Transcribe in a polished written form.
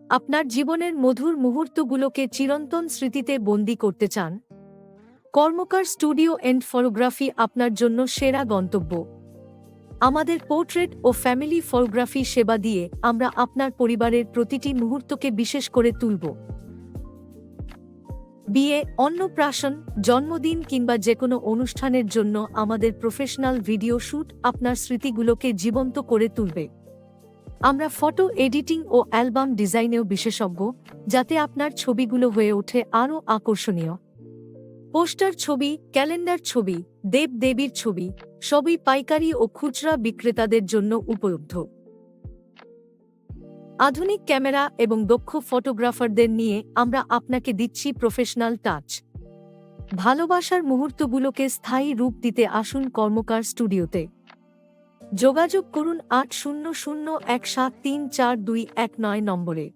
আপনার জীবনের মধুর মুহূর্তগুলোকে চিরন্তন স্মৃতিতে বন্দী করতে চান? কর্মকার স্টুডিও এন্ড ফটোগ্রাফি আপনার জন্য সেরা গন্তব্য। আমাদের পোর্ট্রেট ও ফ্যামিলি ফটোগ্রাফি সেবা দিয়ে আমরা আপনার পরিবারের প্রতিটি মুহূর্তকে বিশেষ করে তুলব। বিয়ে, অন্নপ্রাশন, জন্মদিন কিংবা যেকোনো অনুষ্ঠানের জন্য আমাদের প্রফেশনাল ভিডিও শ্যুট আপনার স্মৃতিগুলোকে জীবন্ত করে তুলবে। আমরা ফটো এডিটিং ও অ্যালবাম ডিজাইনেও বিশেষজ্ঞ, যাতে আপনার ছবিগুলো হয়ে ওঠে আরও আকর্ষণীয়। পোস্টার ছবি, ক্যালেন্ডার ছবি, দেব-দেবীর ছবি, সবই পাইকারি ও খুচরা বিক্রেতাদের জন্য উপলব্ধ। আধুনিক ক্যামেরা এবং দক্ষ ফটোগ্রাফারদের নিয়ে আমরা আপনাকে দিচ্ছি প্রফেশনাল টাচ। ভালোবাসার মুহূর্তগুলোকে স্থায়ী রূপ দিতে আসুন কর্মকার স্টুডিওতে। যোগাযোগ করুন 800173421 নম্বরে।